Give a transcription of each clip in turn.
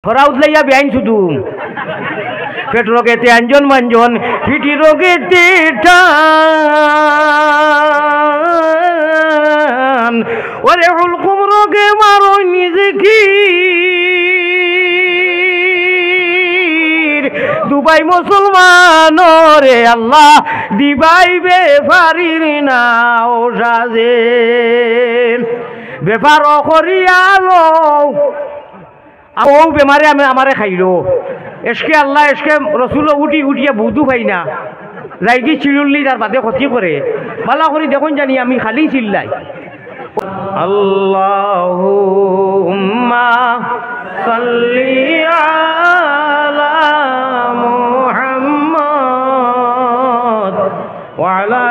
খরা উতলাইয়া বেআইন শুধু পেট রোগেতে আঞ্জন মাঞ্জন পিঠি রোগেতে টান ওরে হুলকুম রোগে মারো নিজে কি দুবাই মুসলমান রে আল্লাহ দিবাইবে পারির না ও সাজে বেপার করিয়ালো ও বেমারে আমারে খাইলো এসকে আল্লাহ এসকে রসুল উঠিয়া বুধু পাই না যাই কি চিড়ুল্লি তার বাদে ক্ষতি করে ভালো করে দেখুন জানি আমি খালি চিল্লাই আল্লাহুম্মা সাল্লি আলা মুহাম্মদ ওয়া আলা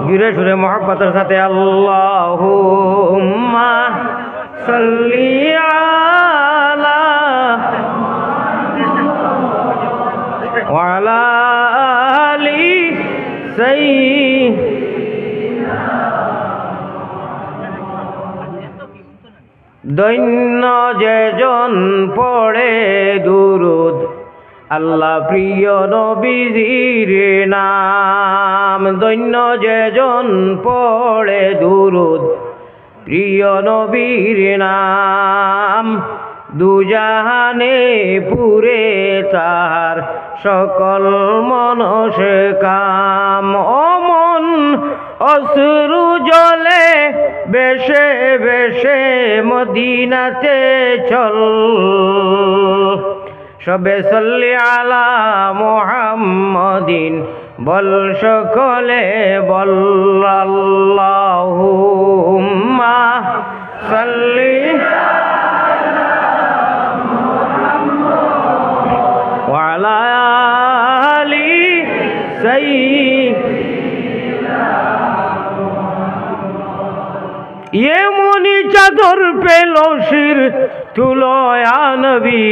गिरे सुरे मोहब्बत साथे अल्लाहुम्मा सल्ली आला वा आला आली सय्यिदिना দৈন্য যেজন পড়ে দুরুদ আল্লাহ প্রিয় নবীজির নাম দৈন্য যেজন পড়ে দুরুদ প্রিয় নবীর নাম দুজাহানে পুরে তার সকল মনস কাম অমন অশ্রু জলে বেশে বেশে মদিনাতে চল সবে সাল্লি আলা মুহাম্মাদিন বল সকলে বল আল্লাহুম্মা সাল্লি আলা মুহাম্মাদ ওয়া আলা আলি সাইয়্যিদিনা এমনি চাদর পেল শির তুলয়া নবী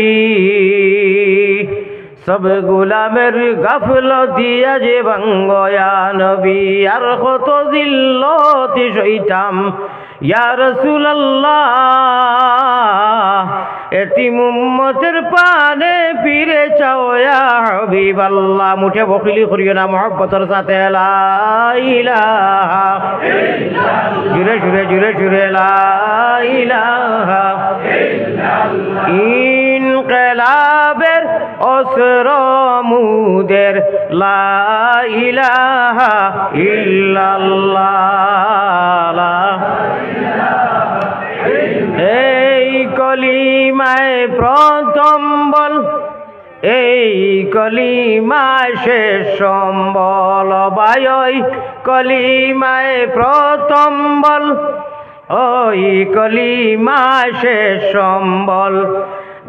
সব গোলামের গাফলতিয়া যে ভাঙ্গয়া নবী আর কত জিল্লতি সইতাম ইয়া রাসূলুল্লাহ এতিম উম্মতের পানে ফিরে চাও ইয়া হাবিবাল্লাহ মুঠে বখিলি করিও না মহব্বতের সাথে লা ইলাহা ইল্লাল্লাহ জুরে জুরে জুরে জুরে লা ইলাহা ইল্লাল্লাহ ইনকিলাবের অসর মুদের লা ইলাহা ইল্লাল্লাহ এই কলিমায় প্রথম বল এই কলিমায় শেষ সম্বল বাই কলিমায় প্রথম বল ওই কলিমায় শেষ সম্বল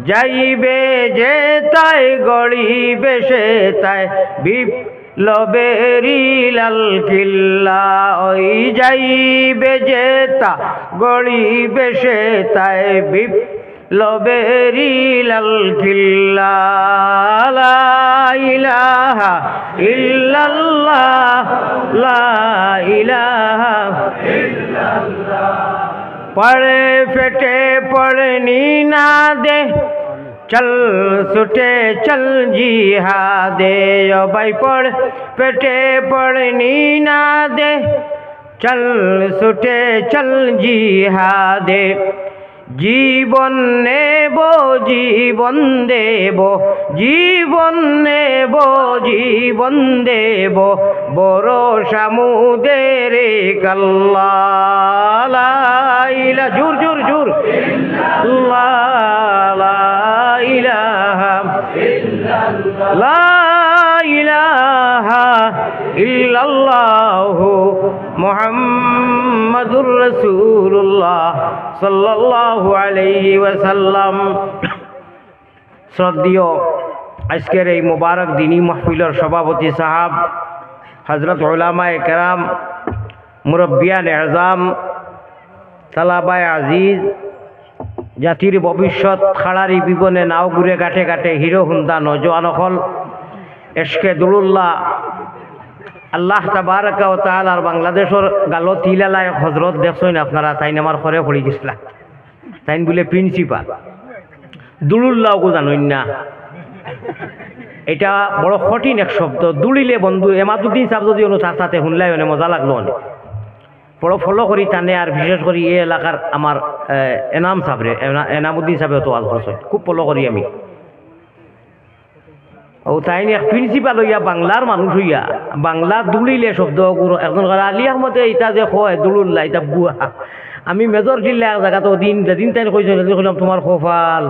যাইবে যে তাই গড়িবে সে তাই বিপ্লবেরি লাল কিল্লা ওই যাইবে যে তা গড়িবে সে তাই বিপ্লবেরি লাল কিল্লা লা ইলাহা ইল্লাল্লাহ লা ইলাহা ইল্লাল্লাহ পড়ে ফেটে পড়নি না দে চল ছুটে চল জিহাদে ও ভাই পড় পেটে পড়নি না দে চল ছুটে চল জিহাদে জীবন নেব জীবন দেব জীবন নেব জীবন দেব বড় সমুদের কাল্লা লা ইলাহা জোর জোর জোর লা ইলাহা ইল্লাল্লাহ লা ইলাহা ইল্লাল্লাহ মুহাম্মাদুর রাসূলুল্লাহ সাল্লাল্লাহু আলাইহি ওয়াসাল্লাম। শ্রদ্ধেয় আজকের এই মুবারক দিনী মাহফিলের সভাপতি সাহাব হযরত উলামায়ে কেরাম মুরব্বিয়ান আযম তালাবায়ে আজিজ জাতির ভবিষ্যৎ খাড়ারি বিবনে নাও ঘুরে ঘাটে ঘাটে হিরো হুন্দা নজওয়ান হল এশকে দুরুল্লাহ আল্লাহ তাবারাকা ওয়া তাআলার বাংলাদেশের গালো তিলালায় হযরত দেখছেন আপনারা, তাইন আমার ঘরে পড়ে গেছিলা, তাইন বলে প্রিন্সিপাল দুলুল্লাহকে জানেন না। এটা বড় কঠিন এক শব্দ, দুলিলে বন্ধু। এমাদুদ্দিন সাহেব যদি সাথে শুনলাই মানে মজা লাগলো অনেক, বড় ফলো করি টানে। আর বিশেষ করে এই এলাকার আমার এনাম সাহেবরে, এনামুদ্দিন সাহেব তো আজ করছেন, খুব ফলো করি আমি। ও তাই এক প্রিন্সিপাল হইয়া বাংলার মানুষ হইয়া বাংলা দুলিলে শব্দ একজন আলী আহমদে ইটা যে কয় দুলুল্লাহ, এটা বুয়া। আমি মেজর জিল্লা এক জায়গাতে যেদিন তাই কইলাম তোমার কপাল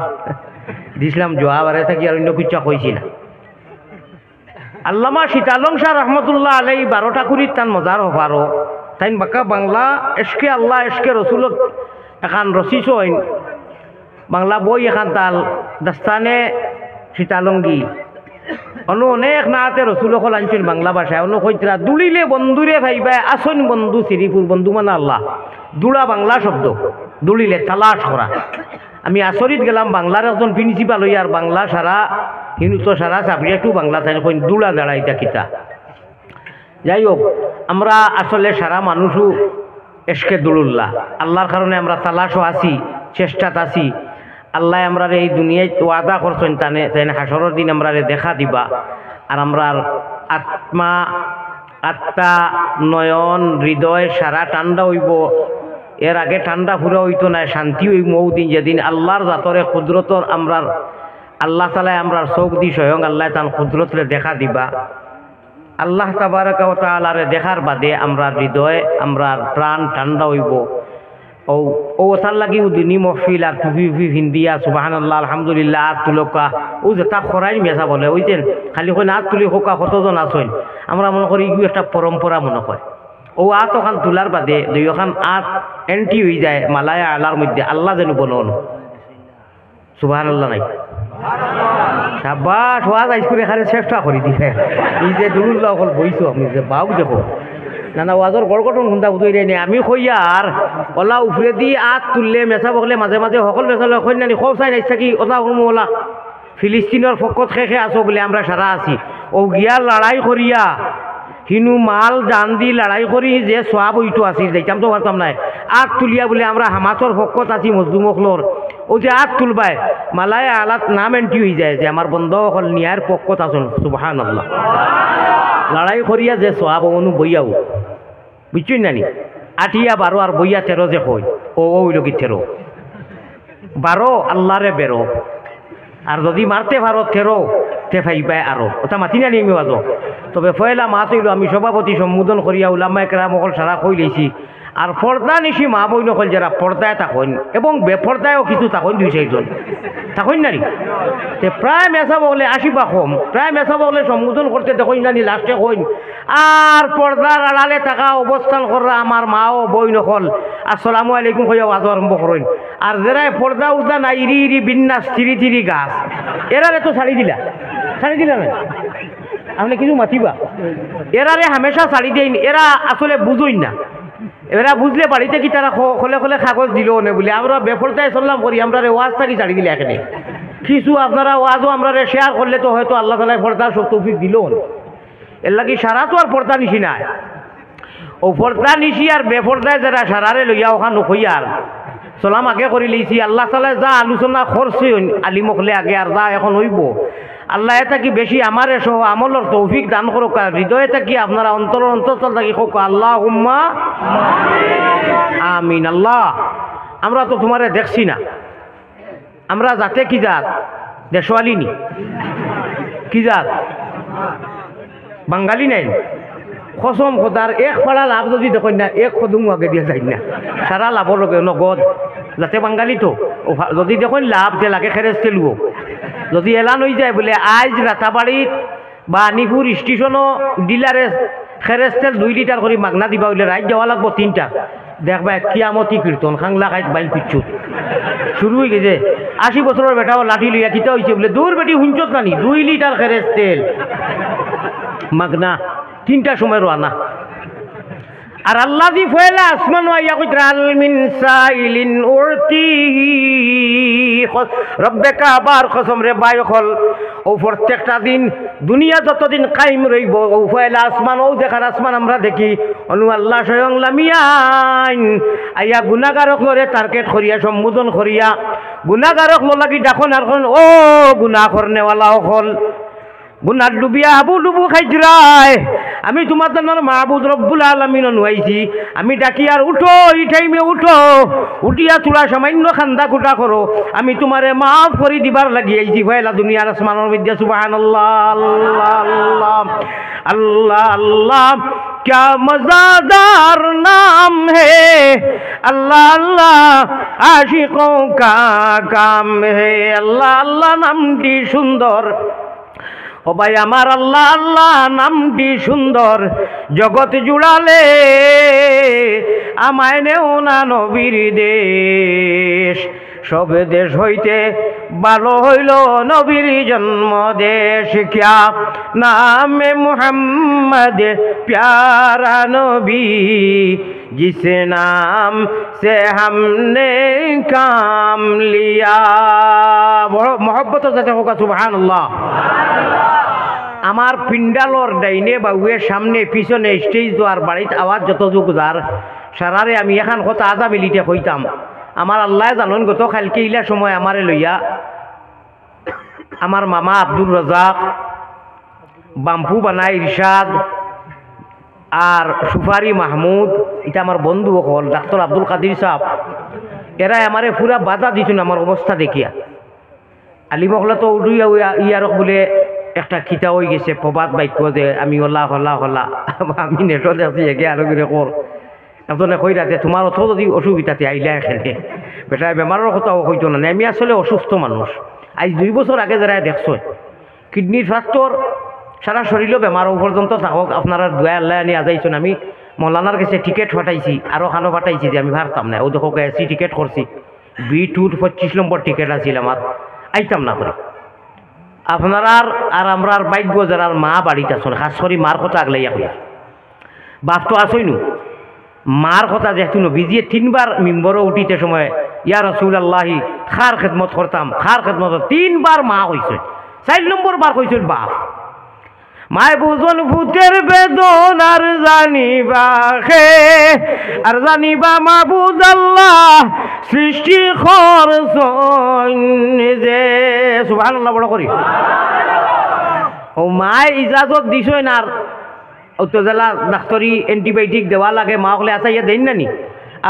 দিছিলাম জবাব, আরে থাকি আর অন্য কিচ্ছা কইছি না। আল্লামা সীতালং শাহ রহমতুল্লাহ আলাই 12টা কুড়ির তান মজার হবারও তাই বাঁকা বাংলা এসকে আল্লাহ এসকে রসুলত এখান রসিস হইন বাংলা বই এখান তাল দাস্তানে সীতালঙ্গি অনেক নাতে রসুল হল আনছেন বাংলা ভাষায়। কইতরা দুলিলে বন্ধুরে ভাইবাই আসন বন্ধু শ্রীপুর, বন্ধু মানে আল্লাহ। দুলা বাংলা শব্দ, দুলিলে তালাশ করা। আমি আচরিত গেলাম বাংলার একজন প্রিন্সিপাল হইয়া আর বাংলা সারা হিন্দু সারা সাবজেক্টও বাংলা চাই কইন দুলা দাঁড়াইতা কিতা। যাই হোক, আমরা আসলে সারা মানুষও এসকে দুলুল্লাহ আল্লাহর কারণে আমরা তালাশও আছি, চেষ্টাত আছি। আল্লাহ আমরা এই দুনিয়ায় ওয়াদা করছেন তানে হাসরের দিন আমরা দেখা দিবা। আর আমরার আত্মা নয়ন হৃদয় সারা ঠান্ডা হইব। এর আগে ঠান্ডা পুরা হইতো না, শান্তি হইব ও দিন যেদিন আল্লাহর জাতরে কুদরতর আমরার আল্লাহ তালায় আমরার চোখ দি স্বয়ং আল্লাহ তান কুদরতরে দেখা দিবা। আল্লাহ তাবারাকা ওয়া তাআলারে দেখার বাদে আমরা হৃদয় আমরার প্রাণ ঠান্ডা হইব। ও তার লাগি উদিনী মহফিল আর টুপি ভিন্দিয়া সুবহানাল্লাহ আলহামদুলিল্লাহ আত তুলকা ও যে তা খরাই মেসা বলে ওই যেন খালি কই আত তুলি হোকা কতজন আসেন। আমরা মনে করি ইগু একটা পরম্পরা মনে হয়। ও আত ওখান তোলার বাদে দুই ওখান আত এন্ট্রি হয়ে যায় মালায়া আলার মধ্যে, আল্লাহ যেন বলুন সুবহানাল্লাহ নাই সাবাস ওয়াজ আইস করে এখানে চেষ্টা করি দিবে। এই যে দুলুল্লাহ হল বইছো আমি যে বাউ দেখো না না ওয়াজর গড়গঠন হুন্দা উদয় নেই। আমি কইয়া আর ওলা উফরে দি আত তুললে মেচা বকলে মাঝে মাঝে সকল মেচালে কই নানি খৌ চাই নাইছা কি ওলা কোনো ওলা ফিলিস্তিনের ফকত শেষে আছো বলে আমরা সারা আছি। ও গিয়া লড়াই করিয়া হিনু মাল জান দি লড়াই করি যে সোয়াব ওইটো আসি যাইতাম তো পারতাম নাই। আত তুলিয়া বলে আমরা হামাসর ফকত আছি মজদুমকলর ও যে আত তুলবাই মালায় আলাত নাম এন্ট্রি হয়ে যায় যে আমার বন্ধ হল নিয়ার পক্ষত আসুন সুবহানাল্লাহ। লড়াই করিয়া যে সোয়াব অনু বইয়াও বুঝছেন নানি 8 12 আর বইয়া 13 যে কই ও ওই কি 13 12 আল্লাহরে বেরো আর যদি মারতে পারো 13 তে ফাইবাই আরো ওটা মাতি নানি আমি বাজো। তবে ফয়লা মাত হইল আমি সভাপতি সম্বোধন করিয়া উলামা একরাম সকল সারা কই লইছি। আর পর্দা নিশি মা বই নকল যারা পর্দায় থাকেন এবং বেপর্দায়ও কিছু থাকেন 2-4 জন থাকেন নানি তে প্রায় মেসা বলে 80 বা কম প্রায় মেসা বলে সম্বোধন করতে দেখেন নানি লাস্টে কইন আর পর্দার আড়ালে থাকা অবস্থান করা আমার মাও বই নকল আসসালামু আলাইকুম কইয়া ওয়াজ আরম্ভ করেন। আর যারা পর্দা উর্দা না ইরি ইরি বিন্যাস থিরি গাছ এরারে তো ছাড়ি দিলা না আপনি কিছু মাতিবা এরারে হামেশা ছাড়ি দেন। এরা আসলে বুঝইন না, এরা বুঝলে বাড়িতে কি তারা খোলে খোলে কাগজ দিল না বলে আমরা বেফরতায় চললাম করি আমরা ওয়াজ থাকি ছাড়ি দিলে এখানে কিছু আপনারা ওয়াজও আমরা শেয়ার করলে তো হয়তো আল্লাহ তাআলা পর্দার সব তৌফিক দিল। এর লাগি সারা তো আর পর্দা নিশি নাই। ও পর্দা নিশি আর বেফরদায় যারা সারারে লইয়া ওখান নকইয়ার চলাম আগে করে লইছি। আল্লাহ তাআলা যা আলোচনা করছে আলিমকলে আগে আর যা এখন হইব আল্লাহ এটা কি বেশি আমারে সহ আমলের তৌফিক দান করুক। হৃদয়ে থাকি আপনারা অন্তরস্থল থাকি হোক আল্লাহুম্মা আমিন। আল্লাহ আমরা তো তোমারে দেখছি না, আমরা যাতে কি জাত দেশওয়ালি নি কি জাত বাঙালি নাই কসম খোদার এক ফাড়া লাভ যদি দেখেন না এক খদুম আগে দিয়ে যাই না সারা লাভর লগে নগদ যাতে বাঙালি তো যদি দেখেন লাভ যে লাগে খেরেজ তেলুও যদি এলান হয়ে যায় বলে আজ রাতাবাড়িত বা নিপুর স্টেশনও ডিলারে খেরেজ তেল 2 লিটার করে মাগনা দিবা হইলে রাইত যাওয়া লাগবো 3টা দেখবা কিয়ামতি কীর্তন খাংলা খাইত বাইল পিচ্ছুত শুরু হয়ে গেছে। 80 বছরের বেটাও লাঠি লইয়া কিতা হয়েছে বলে দূর বেটি হুঞ্চত নানি 2 লিটার খেরেজ তেল মাগনা 3টার সময় রানা। আর আল্লাহ দি ফয়লা আসমান ওয়াইয়া কইতরা আল মিন সাইলিন উরতিহি রব্বে কাবার কসম রে বাই হল ও প্রত্যেকটা দিন দুনিয়া যতদিন কায়েম রইব ও ফয়লা আসমান ও দেখার আসমান আমরা দেখি অনু আল্লাহ স্বয়ং লামিয়ান আইয়া গুনাহগারক লরে টার্গেট করিয়া সম্বোধন করিয়া গুনাহগারক লাগি ডাকন আর ও গুনাহ করনেওয়ালা হল গুনার ডুবিয়া হাবু ডুবু খাইজরায় আমি তোমার জন্য মাহবুদ রব্বুল আলামিন নুয়াইছি আমি ডাকি আর উঠো এই টাইমে উঠো উঠিয়া তোরা সামান্য খান্দা কুটা করো আমি তোমারে মাফ করে দিবার লাগিয়েছি ভয়লা দুনিয়ার আসমানের মধ্যে সুবহানাল্লাহ আল্লাহ আল্লাহ আল্লাহ আল্লাহ क्या मज़ेदार नाम है अल्लाह अल्लाह आशिकों का काम है अल्लाह अल्लाह नामটি সুন্দর ও ভাই আমার আল্লাহ আল্লাহ নামটি সুন্দর জগৎ জুড়ালে আমায় নেও না নবীর দেশ সব দেশ হইতে ভালো হইল নবীর জন্ম দেশ क्या नाम मुहम्मद प्यारा नबी जिस नाम से हमने काम लिया मोहब्बत जाते होगा सुभान अल्लाह আমার পিন্ডালর ডাইনে বাউয়ের সামনে পিছনে স্টেজ দোয়ার বাড়িতে আওয়াজ যতটুকু যার সারারে আমি এখন কথা আধা মিলিটে কইতাম আমার আল্লাহ জানন গত কালকে ইলা সময় আমারে লইয়া আমার মামা আব্দুর রাজাক বাম্পু বানাই ইরশাদ আর সুফারি মাহমুদ এটা আমার বন্ধু হল ডাক্তার আব্দুল কাদির সাহেব এরা আমারে পুরা বাধা দিছেন আমার অবস্থা দেখিয়া আলিমহলা তো উঠুইয়া ইয়ারক বলে একটা খিতা হয়ে গেছে প্রবাদ বাক্য যে আমি হলা হলা হলা আমি নেটত আছি একে আরো করে কর এজনে কইরা যে তোমার অত যদি অসুবিধাতে আইলা এখানে বেটা বেমারের কথাও হইতো না আমি আসলে অসুস্থ মানুষ আজ 2 বছর আগে যারা দেখছো কিডনির ফ্র্যাকচার সারা শরীরও বেমার পর্যন্ত থাকক আপনারা দোয়া আল্লাহ নিয়ে আজাইছেন আমি মৌলানার কাছে টিকিট ফাটাইছি আরও খানো ফাটাইছি যে আমি ভারতাম না ও দেখো এসি টিকিট করছি B2 25 নম্বর টিকিট আছিল আমার আইতাম না করে আপনারা আর আমরা বাইক যারা মা বাড়িতে আসুন খাস করে মার কথা আগলাইয়া কইয়া বাপ তো আসই নু মার কথা যেহেতু বিজিয়ে 3 বার মেম্বরও উঠিতে সময় ইয়া রাসূলুল্লাহি খার খেদমত করতাম খার খেদমত 3 বার মা কইছে 4 নম্বর বার কইছিল বাপ মায় বুঝন ফুটের বেদন আর জানিবা মাবুদ আল্লাহ সৃষ্টি করছেন যে সুবহানাল্লাহ বড় করি ও মায় ইজাজত দিছই না অতজেলা ডাক্তারি অ্যান্টিবায়োটিক দেওয়া লাগে মা হলে আচ্ছা ইয়া দেন না নি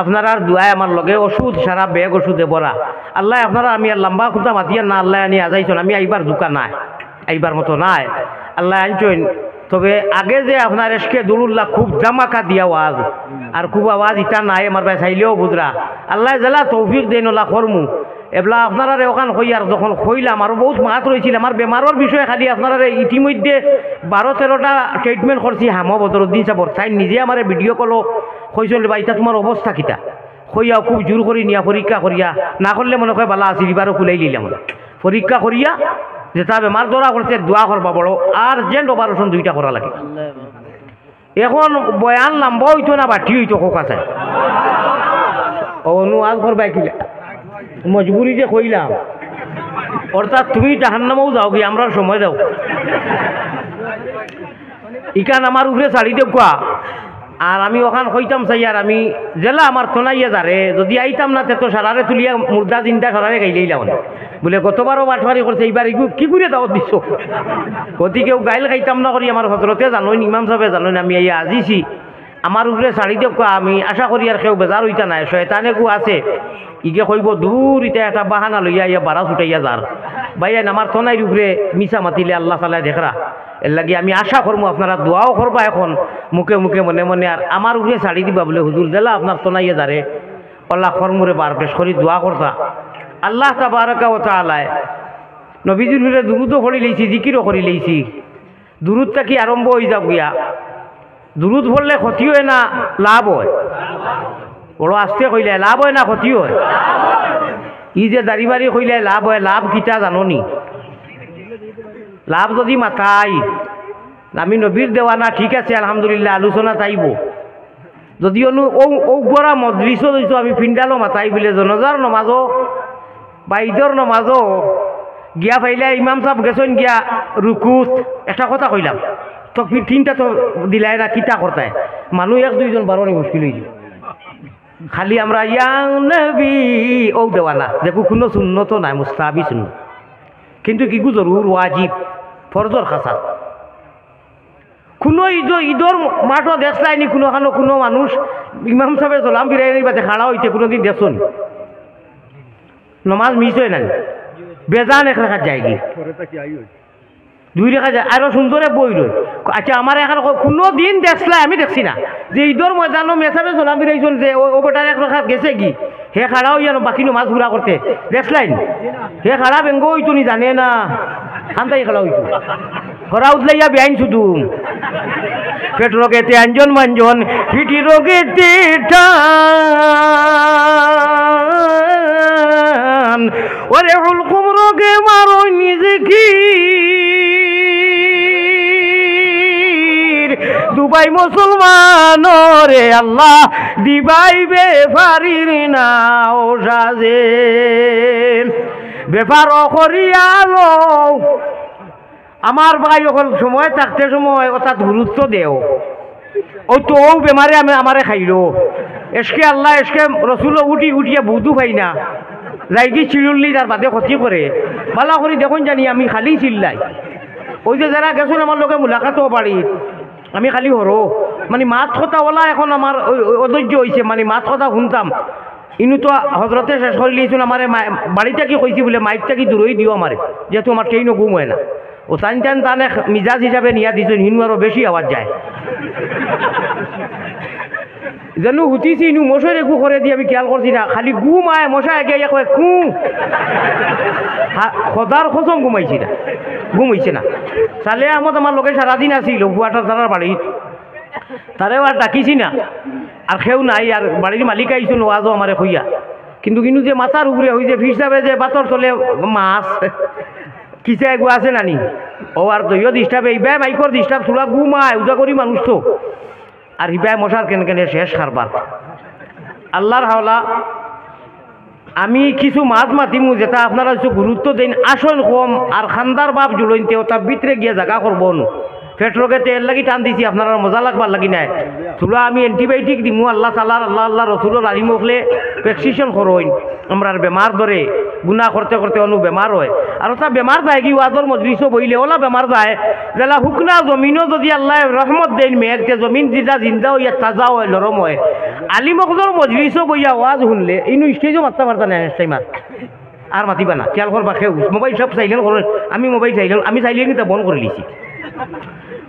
আপনারা দোয়ায় আমার লগে ওষুধ সারা ব্যাগ ওষুধে ভরা আল্লাহ আপনারা আমি আর লম্বা খুঁজা মাতিয়া না আল্লাহ আনি আজাইছেন আমি এইবার দোকান নাই এইবার মতো নাই আল্লাহ আনছেন তবে আগে যে আপনার এসকে দুরুল্লাহ খুব জামাকা দিয়া আওয়াজ আর খুব আওয়াজ ইটা নাই আমার ভাই চাইলেও বুঝরা আল্লাহ জেলা তৌফিক দেন ওলা করমু এবলা আপনারা ওখান হই আর যখন হইলাম আরও বহুত মাত রয়েছিল আমার বেমারের বিষয়ে খালি আপনারা ইতিমধ্যে 12-13টা ট্রিটমেন্ট করছি হাম বদরুদ্দিন সাবর তাই নিজে আমার ভিডিও কলো কইছিল বা এটা তোমার অবস্থা কিটা হইয়াও খুব জোর করে নিয়া পরীক্ষা করিয়া না করলে মনে হয় বালা আছে এবারও খুলাই নিলাম পরীক্ষা করিয়া যেটা বেমার ধরা করছে দোয়া করবা বড় আর জেন্ট অপারেশন 2টা করা লাগে এখন বয়ান লম্বা হইতো না বাটি হইতো কোকা চাই অনুয়াদ করবা কিলা মজবুরি যে কইলাম অর্থাৎ তুমি জাহান্নামেও যাও কি আমরা সময় দাও ইকান আমার উপরে ছাড়ি দেব কোয়া আর আমি ওখান কইতাম চাই আর আমি জেলা আমার থনাইয়া যারে যদি আইতাম না তো সারারে তুলিয়া মুর্দা চিন্তা সারারে গাইলেইলাম বলে গতবারও বাটফারি করছে এইবার কি করে দাওয়াত দিছ গতিকেও গাইল খাইতাম না করি আমার হজরতে জানোই ইমাম সাহেবে জানোই আমি এই আজিছি আমার উপরে ছাড়ি দেব কোয়া আমি আশা করি আর কেউ বেজার হইতা নাই শয়তানে কু আছে ইগে কইব দূর ইটা একটা বাহানা লইয়া ইয়া বাড়া ছুটাইয়া যার ভাইয়া আমার থনাইর উপরে মিছা মাতিলে আল্লাহ তাআলা দেখরা এর লাগি আমি আশা করবো আপনারা দোয়াও করবা এখন মুখে মুখে মনে মনে আর আমার উপরে ছাড়ি দিবা বলে হুজুর জেলা আপনার থনাইয়া যারে আল্লাহ কর্মরে বার পেশ করি দোয়া করতা আল্লাহ তাবারাকা ওয়া তাআলা নবীজির উপরে দুরুদও করি লইছি জিকিরও করি লইছি দুরুদটা কি আরম্ভ হয়ে যাও গিয়া দুরুদ পড়লে ক্ষতি হয় না লাভ হয় বড় আস্তে কইলে লাভ হয় না ক্ষতি হয় ই যে দাড়ি বাড়ি কইলে লাভ হয় লাভ কিটা জাননি লাভ যদি মাথায় আমি নবীর দেওয়া না ঠিক আছে আলহামদুলিল্লাহ আলোচনা চাইব যদি ঔগরা মজলিসও দিছো আমি ফিন্ডালো মাথাই বলে জনজার নমাজও বা ঈদর নমাজও গিয়া পাইলে ইমাম সাহেব গেছেন গিয়া রুকুত একটা কথা কইলাম তো তিনটা তো দিলাই না কিতা করতায় মানুষ এক দুইজন বারোনি মুশকিল হয়ে যায় খালি আমরা ইয়াং নবী ও দেওয়ানা দেখো কোনো শূন্য নাই মুস্তাহাবি শূন্য কিন্তু কি জরুর ওয়াজিব ফরজর খাসা কোনো ঈদর মাঠও দেখলাইনি কোনো মানুষ ইমাম সাহেব জলাম বিরাইনি বাদে খাড়া হইতে কোনোদিন দেখছো নি নমাজ মিস হয় না বেজান এক রেখার যায় কি দুই রেখা যায় আরো সুন্দরে বই রই আচ্ছা আমার এখন কোনো দিন দেখলাই আমি দেখছি না যে ঈদর ময়দানো মেসাবে জলাম বিরাইছেন যে ও বেটার এক রেখা গেছে কি হে খাড়া হই জানো বাকি নমাজ ঘুরা করতে দেখলাই হে খাড়া বেঙ্গ হইতো নি জানে না খান্তাই খাড়া হইতো খরা উঠলাইয়া বেআইন শুধু পেট রোগেতে আঞ্জন মাঞ্জন পিটি রোগেতে টান ওরে হুলকুম রোগে মারো নিজে কি দুবাই মুসলমান রে আল্লাহ দিবাইবে পারির না ও সাজে বেপার করিয়ালো আমার ভাই অকল সময় থাকতে সময় অর্থাৎ গুরুত্ব দেও ওই তো ও বেমারে আমারে খাইলো এসকে আল্লাহ এসকে রসুলো উঠিয়া বুধু পাই না যাইকি চিলুল্লি তার বাদে ক্ষতি করে ভালো করি দেখুন জানি আমি খালি চিল্লাই ওই যে যারা গেছেন আমার লোকে মুলাকাতও বাড়ি আমি খালি হরো মানে মাত কথা ওলা এখন আমার অধৈর্য হয়েছে মানে মাত কথা শুনতাম ইনু তো হজরতে শেষ করে লিয়েছেন আমার বাড়িতে কি কইছি বলে মাইকটা কি দূরই দিও আমারে যেহেতু আমার ট্রেনও ঘুম হয় না ও টান টানে মিজাজ হিসাবে নিয়ে দিয়েছেন হিনু আরও বেশি আওয়াজ যায় যেন হুতিছি ইনু মশাই একু করে দিয়ে আমি খেয়াল করছি না খালি ঘুম আয় মশা একে কয় কু সদার খসম ঘুমাইছি না ঘুমাইছে না চালে আহমদ আমার লোকে সারাদিন আসিল বুয়াটার তারার বাড়িত তারেও আর ডাকিছি না আর সেও নাই আর বাড়ির মালিক আইসুন ওয়াজও আমারে হইয়া কিন্তু যে মাথার উপরে হই যে ফিস যাবে যে বাতর চলে মাছ কিসে এগু আছে নানি ও আর দইও ডিস্টার্ব এইবাই মাইকর ডিস্টার্ব চুলা ঘুমায় উজা করি মানুষ তো আর হিবাই মশার কেন শেষ খারবার আল্লাহর হাওলা আমি কিছু মাছ মাতিমু যেটা আপনারা কিছু গুরুত্ব দেন আসন কম আর খান্দার বাপ জুলইনতে ওটা ভিতরে গিয়ে জায়গা করবো পেট রোগে তেল লাগি টান দিছি আপনারা মজা লাগবার লাগি নাই চুলা আমি এন্টিবায়োটিক দিমু আল্লাহ তালার আল্লাহ রসুলের আলিম হকলে প্রেসক্রিপশন করইন আমরা বেমার ধরে গুণা করতে করতে অনু বেমার হয় আর ওটা বেমার যায় কি ওয়াজর মজলিসও বইলে ওলা বেমার যায় যেলা হুকনা জমিনও যদি আল্লাহ রহমত দেন মেঘতে জমিন যেটা জিন্দা হইয়া তাজা হয় নরম হয় আলিম হকলর মজলিসও বইয়া ওয়াজ শুনলে ইনু স্টেজও মারতে পারতা না টাইমার আর মাতিবা না খেয়াল করবা খেউ মোবাইল সব সাইলেন্ট করেন আমি মোবাইল সাইলেন্ট আমি সাইলেন্ট এটা বন্ধ করে দিছি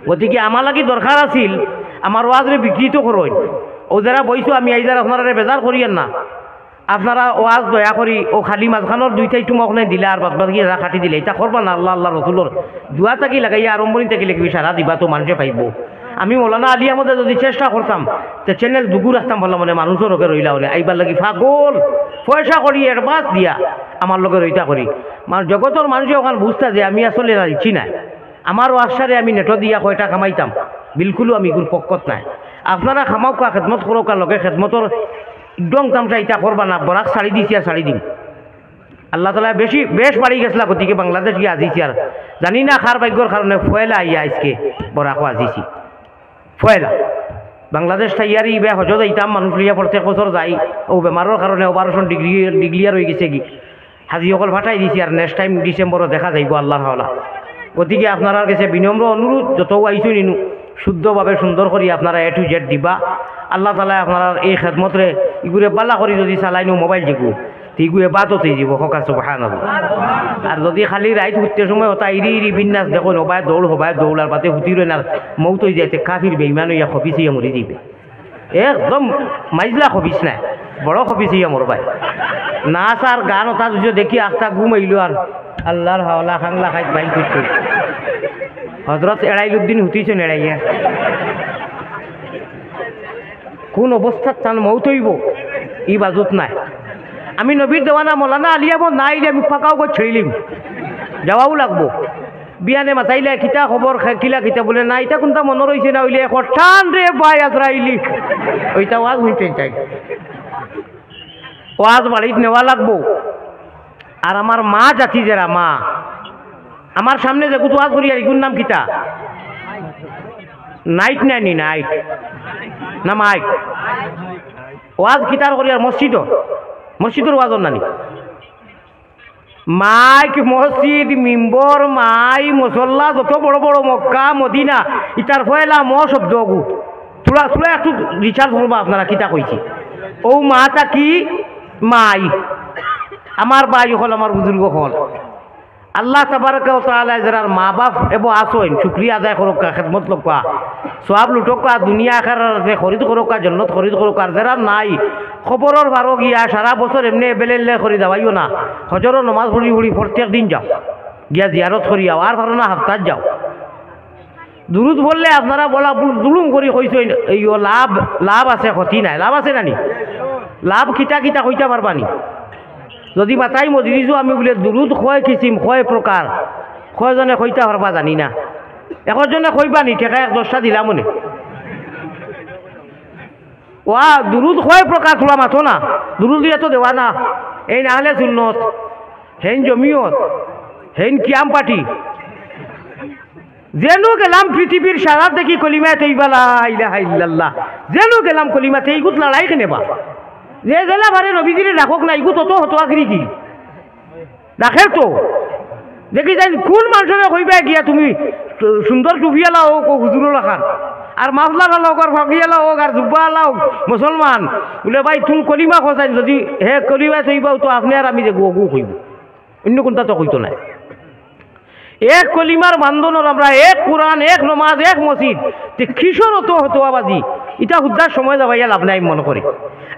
গতিকে আমার লাগি দরকার আছিল আমার ওয়াজরে বিকৃত করইন ও যারা বইছো আমি এই যারা আপনারা বেজার করিয়েন না আপনারা ওয়াজ দয়া করি ও খালি মাঝখানোর দুইটাই টুমকনে দিলে আর বাদ বাকি যারা কাটি দিলে এটা করবা না আল্লাহ রসুলোর দুয়া থাকি লাগাইয়া আরম্ভনি থেকে লিখবি সারা দিবা তো মানুষে পাইব আমি মৌলানা আলী আমাদের যদি চেষ্টা করতাম তো চ্যানেল দুগু রাখতাম ভালো মানে মানুষের লোকে রইলা হলে আইবার লাগি ফাগল পয়সা করি অ্যাডভান্স দিয়া আমার লোকে রইতা করি জগতের মানুষে ওখানে বুঝতা যে আমি আসলে ইচ্ছি নাই আমারও আশারে আমি নেট দিয়া কয়টা কামাইতাম বিলকুলও আমি গুর পক্ষত নাই আপনারা খামাও কা খেদমত করো কার লগে খেদমতর একদম তামসা ইটা করবা না বরাক ছাড়ি দিছি আর ছাড়ি দিম আল্লাহ তালা বেশ বাড়ি গেছিলা গতিকে বাংলাদেশ গিয়ে আজিছি আর জানি না খার ভাগ্যর কারণে ফয়লা আইয়া আজকে বরাকও আজিছি ফয়লা বাংলাদেশ থাইয়ারি বে হজত ইতাম মানুষ লিয়া প্রত্যেক বছর যাই ও বেমারের কারণে অপারেশন ডিগ্লিয়ার হয়ে গেছে কি হাজি অকল ফাটাই দিছি আর নেক্সট টাইম ডিসেম্বরও দেখা যাইব আল্লাহর হাওলা গতিকে আপনার কাছে বিনম্র অনুরোধ যত আইসু নিনু শুদ্ধভাবে সুন্দর করি আপনারা A to Z দিবা আল্লাহ তালা আপনার এই খেদমতরে ইগুরে পাল্লা করি যদি চালাইনো মোবাইল যেগু ইগুয়ে বাততেই যাব সকা সুবহানাল্লাহ আর যদি খালি রাইত উঠতে সময় ওটা ইরি বিন্যাস দেখো হবায় দৌড় আর পাতে হুতি রই না মৌত হয়ে যাইতে কাফির বেইমান ইয়া খবিসিয়া মরি দিবে একদম মাইজলা খবিস নাই বড় খবিসিয়া মরবাই নাচ আর গান ওটা যদি দেখি আখটা ঘুম আইলো আর আল্লাহর হাওলা খাংলা খাই বাইক করছে হজরত এড়াইলুদ্দিন হুতিছেন এড়াইয়া কোন অবস্থার টান মৌত হইব ই বাজুত নাই আমি নবীর দেওয়ানা মৌলানা আলিয়াব নাই আমি ফাঁকাও করে ছেড়িলিম যাওয়াও লাগবো বিয়ানে মাথাইলে কিতা খবর কিলা কিতা বলে না এটা কোনটা মনে রয়েছে না হইলে হঠাৎ রে বাই আজরাইলি ওইটা ওয়াজ হইতে চাই ওয়াজ বাড়িত নেওয়া লাগবো। আর আমার মা জাতি যারা মা আমার সামনে যে কুতু ওয়াজ করি আর এগুর নাম কিতা নাইট নাইনি নাইট না মাইক ওয়াজ কিতার করি আর মসজিদের ওয়াজর নানি মাইক মসজিদ মিম্বর মাই মসল্লা যত বড় বড় মক্কা মদিনা ইটার ফয়লা ম শব্দ গু চূড়া চূড়া একটু রিচার্জ করবো আপনারা কিতা কইছি ও মাটা কি মাই আমার বাই হল আমার বুজুর্গ হল আল্লাহ তাবারকা ওয়া তাআলা যারা মা বাপ এবং আসেন শুকরিয়া আদায় করুক খেদমত লোকা সওয়াব লুটক দুনিয়া আখিরাতে খরিদ করুক জান্নাত খরিদ করুক আর যারা নাই খবরের বারো গিয়া সারা বছর এমনি বেলেলে করে দেওয়াইও না হজরও নমাজ পড়ি পড়ি প্রত্যেক দিন যাও গিয়া জিয়ারত করি যাও আর ভালো না হাফতার যাও দুরুদ বললে আপনারা বলা দুলুম করি কইছেন এই লাভ লাভ আছে ক্ষতি নাই লাভ আছে নানি লাভ কিতা কিতা কইতে পারবানি যদি মাতাই মজলিসও আমি বলে দুরুদ কয় কিসিম কয় প্রকার কয়জনে কইতে পারবা জানি না একজনে কইবানি ঠেকা 10টা দিলাম মনে ওয়া দুরুদ কয় প্রকার তোলা মাথো না দুরুদ দিয়ে তো দেওয়া না এই না হলে সুন্নত হেন জমিয়ত হেন কিয়াম পাটি যেন গেলাম পৃথিবীর সারা দেখি কলিমা তেইবালা ইলাহা ইল্লাল্লাহ যেন গেলাম কলিমা তেইগুত লড়াই কেনেবা যে গেলা বারে নবীজিরে ডাকক না ইগু তত হতো আখরি কি রাখে তো দেখি যাই কোন মানুষের কইবা গিয়া তুমি সুন্দর টুপিয়ালা হোক ও হুজুরও রাখার আর মাফলার হোক আর ফাঁকিয়ালা হোক আর জুব্বালা হোক মুসলমান বলে ভাই তুমি কলিমা খসাই যদি হে কলিমা থইবাও তো আপনি আর আমি যে গু কইব অন্য কোনটা তো কইতো নাই এক কলিমার বান্ধনের আমরা এক কোরআন এক নমাজ এক মসজিদ কিশোর হতো হতো আবাজি এটা হুদ্দার সময় যাবাইয়া লাভ নাই মনে করি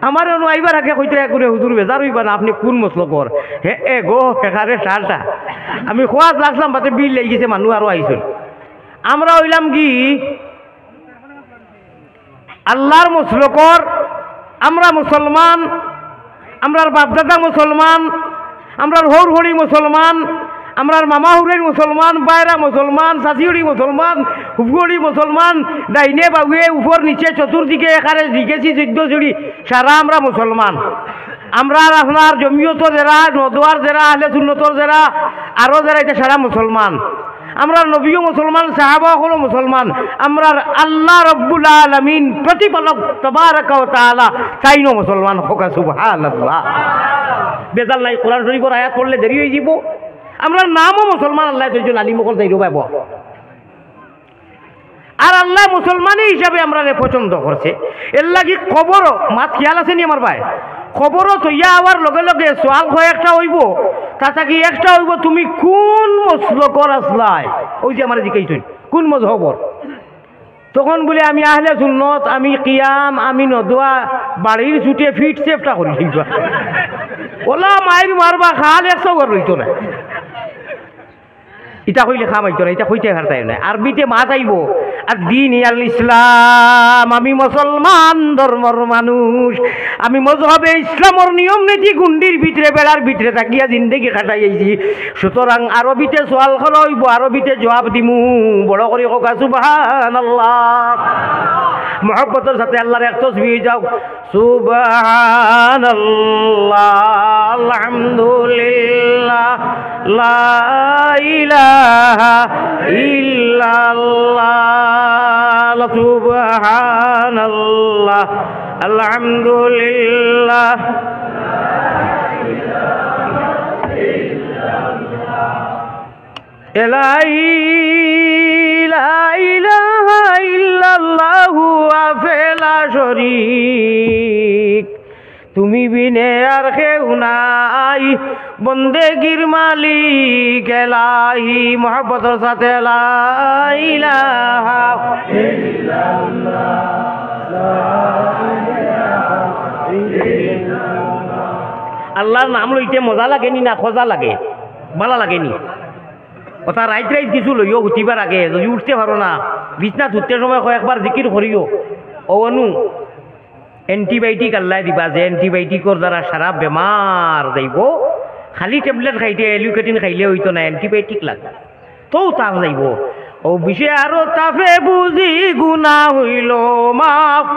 আমার অনু আইবার আগে কইতে করে হুজুর বেজার হইবা না আপনি কোন মসলকর হে এ গো এখানে সারটা আমি খোয়াজ লাগলাম বাতে বিল লেগে গেছে মানুষ আরো আইসুন আমরা হইলাম কি আল্লাহর মসলকর আমরা মুসলমান আমরার বাপদাদা মুসলমান আমরার হৌর হরি মুসলমান আমরার মামা হুরের মুসলমান বাইরা মুসলমান সাথিহরি মুসলমান হুফগড়ি মুসলমান ডাইনে বাউয়ে উপর নিচে চতুর্দিকে এখানে দিকেছি 14 জুড়ি সারা আমরা মুসলমান আমরা আপনার জমিয়ত যারা নদোয়ার যারা আহলে সুন্নতর যারা আরও যারা এটা সারা মুসলমান আমরা নবীও মুসলমান সাহাবা হলো মুসলমান আমরা আল্লাহ রব্বুল আলামিন প্রতিপালক তাবারাকা ওয়া তাআলা তাইনো মুসলমান হোক সুবহানাল্লাহ বেজাল নাই কোরআন শরীফের আয়াত পড়লে দেরি হয়ে যাব আমরা নামও মুসলমান আল্লাহ দুইজন আলিমকল যাইরো পাব আর আল্লাহ মুসলমানই হিসাবে আমরা পছন্দ করছে এর লাগি খবর মাত খেয়াল আছে নি আমার ভাই খবরও তৈয়া আবার লগে লগে সোয়াল কয়েকটা হইব তাতে কি একটা হইব তুমি কোন মসলকর আসলাই ওই যে আমার জিজ্ঞাসা কোন মজহবর তখন বলে আমি আহলে সুন্নত আমি কিয়াম আমি নদোয়া বাড়ির ছুটে ফিট সেফটা করি ওলা মায়ের মারবা খাল 100 ঘর রইতো না ইটা কইলে খামাইতো না এটা কইতে হারতাই না আরবিতে মা যাইব আর দিন আল ইসলাম আমি মুসলমান ধর্মর মানুষ আমি মজহবে ইসলামর নিয়ম নীতি গুন্ডির ভিতরে বেড়ার ভিতরে থাকিয়া জিন্দেগি কাটাই আইছি সুতরাং আরবিতে সোয়াল করা হইব আরবিতে জবাব দিমু বড় করে কোকা সুবহানাল্লাহ মুহাব্বতের সাথে আল্লাহর এক তাসবিহ যাও সুবহানাল্লাহ আলহামদুলিল্লাহ লা ইলাহা ইল্লাল্লাহ সুবহানাল্লাহ আলহামদুলিল্লাহ লা ইলাহা ইল্লাল্লাহু আফেলা শরীক তুমি বিনে আর কেউ নাই বন্দেগীর মালিক এলাহি মুহাব্বতের সাথে লা ইলাহা ইল্লাল্লাহ আল্লাহর নাম লইতে মজা লাগেনি না খোঁজা লাগে ভালো লাগেনি কথা রাইত রাইত কিছু লইও উঠিবার আগে যদি উঠতে পারো না বিছনা উঠতে সময় কয়েকবার জিকির করিও ও অনু অ্যান্টিবায়োটিক আল্লাহ দিবা যে অ্যান্টিবায়োটিকর দ্বারা সারা বেমার যাইব খালি ট্যাবলেট খাইতে এলুকেটিন খাইলে হইতো না অ্যান্টিবায়োটিক লাগে তো তাপ যাইব ও বিষে আরো তাপে বুঝি গুনাহ হইল মাফ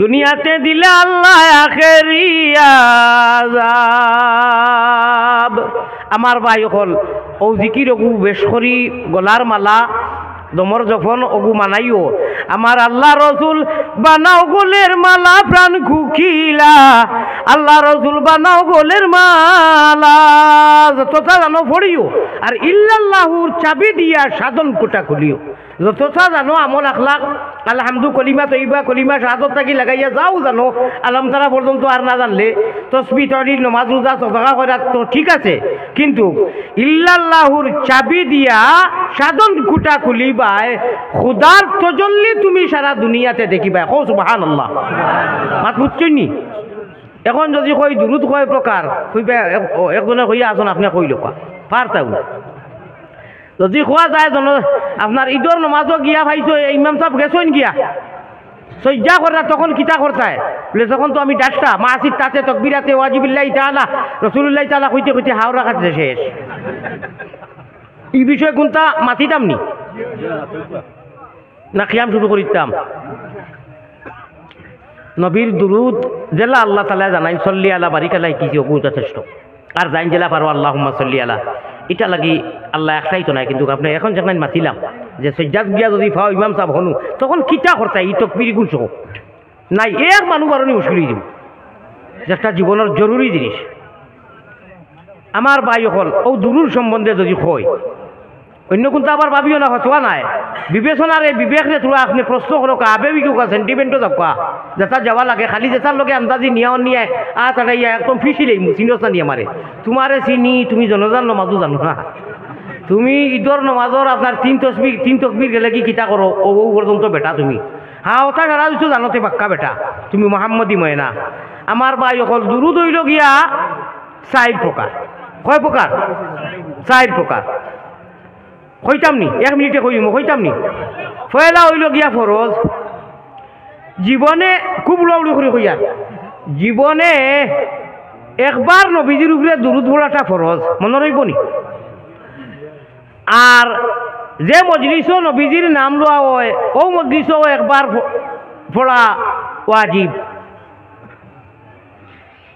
দুনিয়াতে দিলে আল্লাহ আখেরি আযাব। আমার ভাই হল ও জিকির অগু বেশ করি গলার মালা দমর যখন অগু মানাইও আমার আল্লাহ রসুল বানাও গোলের মালা প্রাণ খুকিলা আল্লাহ রসুল বানাও গোলের মালা যতটা জানো পড়িও আর ইল্লাল্লাহুর চাবি দিয়া সাধন কোটা খুলিও যতটা জানো আমল আখলাক আলহামদু কলিমা তৈবা কলিমা শাহাদত থাকি লাগাইয়া যাও জানো আলম তারা পর্যন্ত আর না জানলে তসবি তহরিল নমাজ রোজা সদকা করা তো ঠিক আছে কিন্তু ইল্লাল্লাহুর চাবি দিয়া সাধন কুটা খুলিবাই খুদার তজল্লি তুমি সারা দুনিয়াতে দেখিবা কও সুবহানাল্লাহ মাত বুঝছনি এখন যদি কই দুরুদ কয় প্রকার কইবা একজনে কইয়া আসুন আপনি কইল পারতাও যদি খোয়া যায় জানো আপনার ঈদর নমাজও গিয়া ভাইছো ইমাম সাহেব গেছেন গিয়া সজ্জা করা তখন কিতা করতায় বলে তখন তো আমি ডাক্তার মাসির তাতে তকবিরাতে ওয়াজিবিল্লাহি তাআলা রাসূলুল্লাহি তাআলা কইতে কইতে হাওড়া কাটছে শেষ এই বিষয়ে কোনটা মাতিতাম নি না কিয়াম শুরু করিতাম নবীর দুরুদ জেলা আল্লাহ তাআলা জানাই সাল্লি আলা বারিকালাই কি ওগু যথেষ্ট আর জাইন জেলা পারো আল্লাহুম্মা সাল্লি আলা এটা লাগি আল্লাহ একটাই তো নাই কিন্তু আপনি এখন যখন মাতিলাম যে সজ্জাদ গিয়া যদি পাও ইমাম সাহেব হনু তখন কিতা করতে এই তকবির গুছ নাই এক মানুষ বারণই মুশকিল হয়ে যাব যেটা জীবনের জরুরি জিনিস আমার ভাই হল ও দুরুর সম্বন্ধে যদি কই অন্য কোনটা আবার ভাবিও না হতোয়া নাই বিবেচনার এই বিবেকরে তোরা আপনি প্রশ্ন করো আবেগিক সেন্টিমেন্টও যাবা যেটা যাওয়া লাগে খালি যেটার লগে আন্দাজি নিয়ে নিয়ে তাড়াইয়া একদম ফিসিলেই চিনসা নিয়ে মারে তোমারে চিনি তুমি জনজান নমাজও জানো না তুমি ঈদর নমাজর আপনার তিন তকবির গেলে কি কিতা করো ও পর্যন্ত বেটা তুমি হ্যাঁ ওটা সারা দিচ্ছ জানোতে পাক্কা বেটা তুমি মোহাম্মদী ময়না আমার ভাই অকল দুরুদ হইল গিয়া 4 প্রকার কয় প্রকার 4 প্রকার কইতাম নি 1 মিনিটে কইম কইতাম নি পয়লা হইল গিয়া ফরজ জীবনে খুব লৌড়ি করে কইয়া জীবনে একবার নবীজির উপরে দুরুদ পড়াটা ফরজ মনে রইব নি আর যে মজলিসও নবীজির নাম লওয়া হয় ও মজলিসও একবার পড়া ওয়াজিব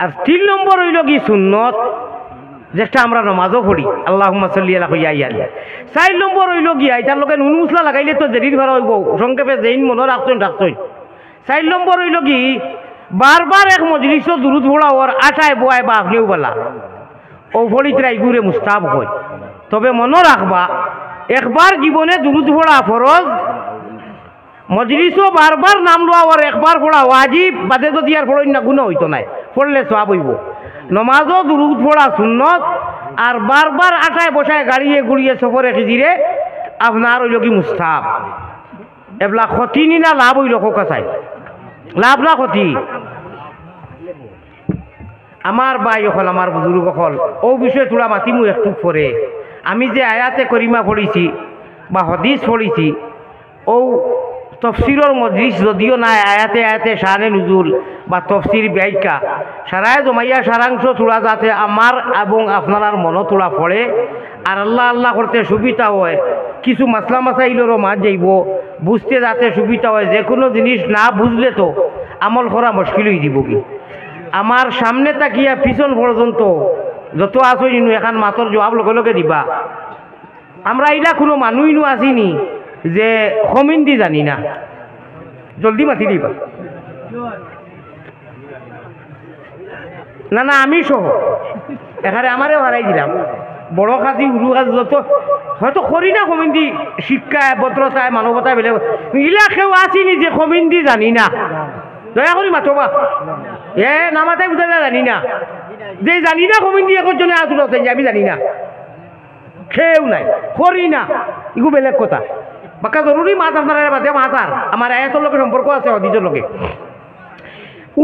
আর 3 নম্বর হইল কি সুন্নত যেটা আমরা নমাজও পড়ি আল্লাহুম্মা সাল্লি আলা কইয়া 4 নম্বর হইল গিয়া এটার লোকে নুন মুসলা লাগাইলে তো দেরির ভাড়া হইব সংক্ষেপে যেইন মনে রাখছেন 4 নম্বর হইল কি বারবার এক মজলিসও দুরুদ পড়া ওর আটায় বয় বা আপনিও বলা ও ফড়িতরা ইগুরে মুস্তাহাব হয় তবে মনে রাখবা একবার জীবনে দুরুদ পড়া ফরজ মজলিসও বারবার নাম লওয়া ওর একবার পড়া ওয়াজিব বাদে যদি আর পড়ই না গুনাহ হইতো নাই পড়লে সওয়াব হইব নমাজও দুরুদ পড়া সুন্নত আর বারবার আটায় বসায় গাড়িয়ে গুড়িয়ে সফরে খিজিরে আপনার হইল কি মুস্তাহাব এবলা ক্ষতি নি না লাভ হইল কোকা চাই লাভ না ক্ষতি আমার ভাই হল আমার বুজুর্গ হল ও বিষয়ে তোরা মাতিমু একটু পরে আমি যে আয়াতে করিমা পড়িছি বা হদিস পড়িছি ও তফসিরর মজলিস যদিও নাই আয়াতে আয়াতে শানে নুজুল বা তফসির ব্যাখ্যা সারায় জমাইয়া সারাংশ তোলা যাতে আমার এবং আপনার মনও তোলা পড়ে আর আল্লাহ আল্লাহ করতে সুবিধা হয় কিছু মাসলা মাসাইলেরও মাঝ যাইব বুঝতে যাতে সুবিধা হয় যে কোনো জিনিস না বুঝলে তো আমল করা মুশকিল হয়ে দিব কি আমার সামনে তাকিয়া পিছন পর্যন্ত যত আসই নিনু এখন মাতর জবাব লগে লগে দিবা আমরা এইলা কোনো মানুষই নু আসিনি যে হমিন্দি জানি না জলদি মাতি দিবা না না আমি সহ এখানে আমারে হারাই দিলাম বড় কাজি উরু কাজ যত হয়তো করি না হমিন্দি শিক্ষায় ভদ্রতায় মানবতায় বেলে ইলা কেউ আসিনি যে হমিন্দি জানি না দয়া করি মাতবা নামাতাই বুঝা জানি না যে জানি না হমিন্দি একজনে আসুন আমি জানি না খেয়েও নাই করি না এগু বেলেগ কথা বাক্কা জরুরি মাছ আপনার বাদে মাছ আর আমার আয়াতর লোকের সম্পর্ক আছে অদিজের লোকে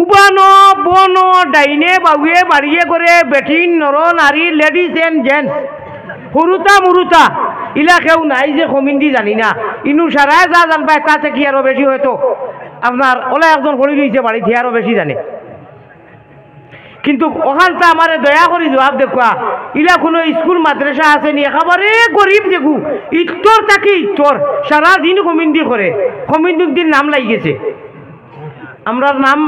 উবানো বনো ডাইনে বাউয়ে বাড়িয়ে করে বেঠিন নর নারী লেডিস এন্ড জেন্টস হুরুতা মুরুতা ইলা কেউ নাই যে কমিন্দি জানি না ইনু সারায় যা জানবাই তাতে কি আরো বেশি হয়তো আপনার ওলা একজন পড়ি রয়েছে বাড়িতে আরো বেশি জানে কিন্তু ওখানটা আমার দয়া করে জবাব দেখুয়া ইলা কোনো স্কুল মাদ্রাসা আছে নি একেবারে গরিব দেখু ইত্তর থাকি ইত্তর সারাদিন কমিন্দি করে কমিন্দির নাম লাগি গেছে আমরা নাম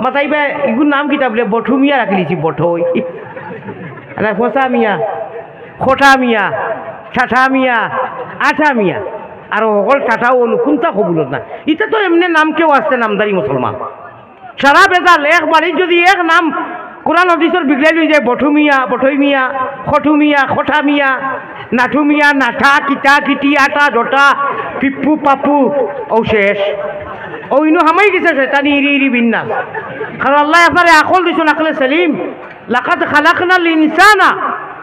মাতাইবা এগুর নাম কিতা বলে বঠু মিয়া রাখিলিছি বঠই ফসা মিয়া খোটা মিয়া ঠাঠা মিয়া আঠা মিয়া আর অকল ঠাঠাও কোনটা কবুলত না এটা তো এমনি নাম কেউ আসছে নামদারি মুসলমান সারা বেজাল এক বাড়ির যদি এক নাম কোরআন হাদিসের বিগলাই লই যায় বঠু মিয়া বঠই মিয়া খঠু মিয়া খঠা মিয়া নাঠু মিয়া নাঠা কিটা কিটি আটা জটা পিপ্পু পাপু ও শেষ ও ইনো হামাই গেছে শয়তানি ইরি ইরি বিন্যাস কারণ আল্লাহ আপনারে আকল দিছেন আকলে সেলিম লাকাদ খালাকনাল ইনসানা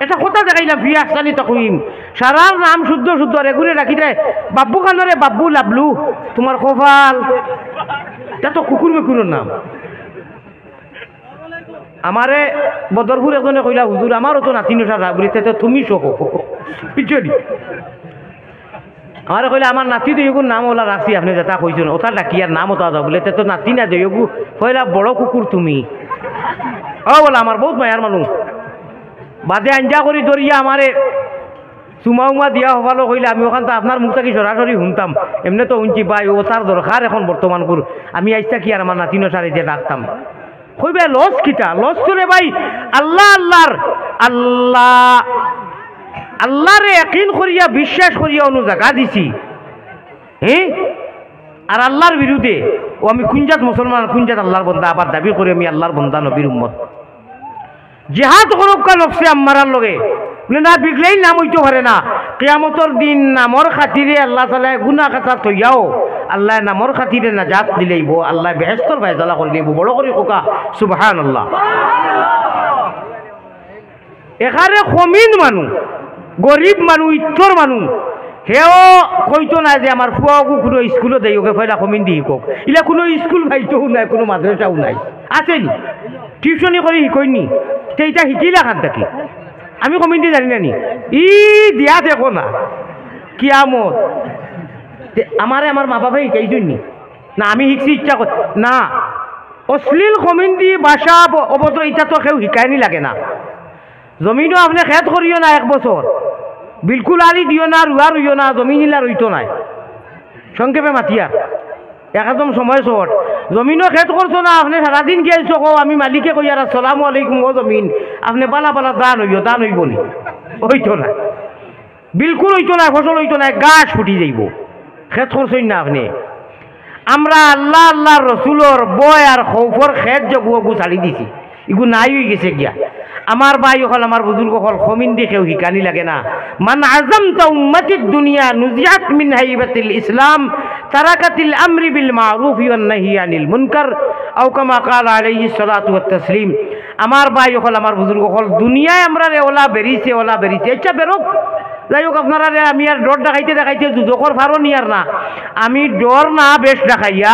এটা কথা দেখাইলাম ফি আহসানি তাকওয়িম সারা নাম শুদ্ধ শুদ্ধ রেগুলে রাখি দেয় বাব্বু খানরে বাব্বু লাবলু তোমার কপাল এটা তো কুকুর মেকুরের নাম আমারে বদরপুর এজনে কইলা হুজুর আমারও তো নাতি নসারা বলিতে তো তুমি শোক পিছলি আমারে কইলা আমার নাতি দেয়গুর নাম ওলা রাখছি আপনি যেটা কইছেন ওটা ডাকি আর নাম ওটা বলে তো নাতি না দেয়গু কইলা বড় কুকুর তুমি ও বলা আমার বহুত মায়ার মানুষ বাদে আঞ্জা করি দরিয়া আমারে চুমা উমা দিয়া হবালো কইলে আমি ওখান তো আপনার মুখ থাকি সরাসরি শুনতাম এমনি তো শুনছি ভাই ও তার দরকার এখন বর্তমান কর আমি আইসা কি আর আমার নাতি নসারি দিয়ে ডাকতাম কইবে লস কিটা লস করে ভাই আল্লাহ আল্লাহর আল্লাহ আল্লাহরে ইয়াকিন করিয়া বিশ্বাস করিয়া অনু জায়গা দিছি হ্যাঁ আর আল্লাহর বিরুদ্ধে ও আমি কুঞ্জাত মুসলমান কুঞ্জাত আল্লাহর বন্দা আবার দাবি করি আমি আল্লাহর বন্দা নবীর উম্মত জেহাদ করুকা নফসে আম্মারার লগে না বিগলেই নাম হইতে পারে না কিয়ামতর দিন নামর খাতিরে আল্লাহ তাআলা গুনাহ কাটা তৈয়াও আল্লাহ নামর খাতিরে নাজাত দিলেইব আল্লাহ বেহেশতর ফয়সালা করে দিব বড় করে কোকা সুবহানাল্লাহ এখানে কমিন মানুষ গরিব মানুষ ইত্তর মানুষ হেও কইতো না যে আমার ফুয়াকু কোনো স্কুলও দেই ওকে ফয়লা কমিন দিই কক ইলা কোনো স্কুল ভাইতেও নাই কোনো মাদ্রাসাও নাই আছেনি টিউশনি করে শিকইনি সেইটা শিকিলা খান থাকি আমি কমিটি জানি না নি ই দিয়া দেখো না কিয়ামত আমারে আমার মা বাবা শিকাইছই নি না আমি শিখছি ইচ্ছা কর না অশ্লীল কমিটি ভাষা অবশ্য এটা তো কেউ শিকায়নি লাগে না জমিনও আপনি খেত করিও না এক বছর বিলকুল আলি দিও না রুয়া রইও না জমিন ইলা রইতো নাই সংক্ষেপে মাতিয়া একদম সময় শর্ট জমিনও খেত করছো না আপনি সারাদিন গিয়েছো কো আমি মালিকে কই আর আসসালামু আলাইকুম ও জমিন আপনি বালা বালা দান হইব নি হইতো না বিলকুল হইতো না ফসল হইতো না গাছ ফুটি যাইব খেত করছই না আপনি আমরা আল্লাহ আল্লাহ রসুলর বয় আর খৌফর খেত জগু ছাড়ি দিছি ইগু নাই হয়ে গেছে গিয়া আমার ভাই হল আমার বুজুর্গ হল খমিন দেখেও শিকানি লাগে না মান আজমতা উম্মতিদ দুনিয়া নুজিয়াত মিন হাইবাতিল ইসলাম তারাকাতিল আমরি বিল মারুফ ওয়ান নাহি আনিল মুনকার আও কামা ক্বালা আলাইহিস সালাতু ওয়াত তাসলিম আমার ভাই হল আমার বুজুর্গ হল দুনিয়ায় আমরা রে ওলা বেরিছে আচ্ছা বেরোক যাই হোক আপনারা আমি আর ডর দেখাইতে দুদকর ফারো নিয়ার না আমি ডর না বেশ দেখাইয়া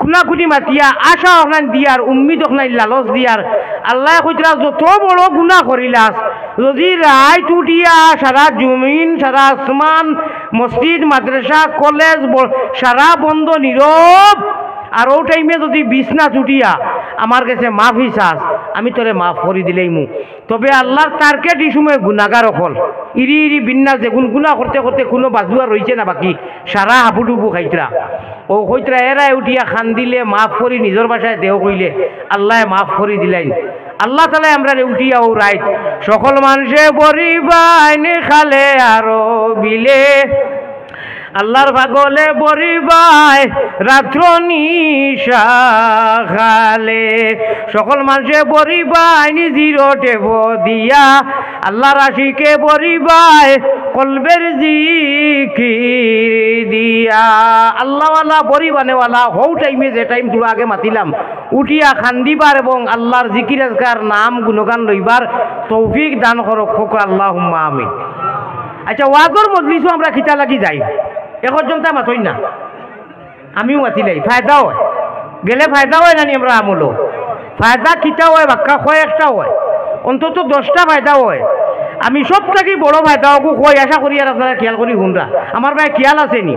খুনাখুনি মাতিয়া আশা ওখান দিয়ার উম্মিদ ওখান লালচ দিয়ার আল্লাহ কইতরা যত বড় গুণা করিলাস যদি রায় টুটিয়া সারা জমিন সারা আসমান মসজিদ মাদ্রাসা কলেজ সারা বন্ধ নীরব আর ও টাইমে যদি বিছনা ছুটিয়া আমার কাছে মাফ হিসাস আমি তোরে মাফ করে দিলেই মু তবে আল্লাহর টার্গেট এই সময় গুণাগার অকল ইরি ইরি বিন্যাস যে গুণগুণা করতে করতে কোনো বাজুয়া রয়েছে না বাকি সারা হাবুডুবু খাইতরা ও কইতরা এরাই উঠিয়া খান দিলে মাফ করি নিজের বাসায় দেহ কইলে আল্লাহ মাফ করে দিলেন আল্লাহ তালা আমরা উঠিয়া ও রাইট সকল মানুষে বরিবাইন খালে আরো বিলে আল্লাহর পাগলে বরিবাই রাত্র নিশা খালে সকল মানুষে বরিবাই জিরো টেব দিয়া আল্লাহর আশিকে বরিবাই কলবের জিকির দিয়া আল্লাহওয়ালা বরিবানেওয়ালা হৌ টাইমে যে টাইম তোরা আগে মাতিলাম উঠিয়া খান্দিবার এবং আল্লাহর জিকির আজকার নাম গুণগান লইবার তৌফিক দান করক হোক আল্লাহুম্মা আমিন। আচ্ছা ওয়াজর মজলিসও আমরা খিতা লাগি যাই এখন জনতা মাতই না আমিও মাতিলাই ফায়দা হয় গেলে ফায়দা হয় না আমরা আমলো ফায়দা খিতা হয় বাক্কা হয় একটা হয় অন্তত 10টা ফায়দা হয় আমি সব থেকে বড় ফায়দা কই আশা করি আর আপনারা খেয়াল করি শুনরা আমার ভাই খেয়াল আছে নি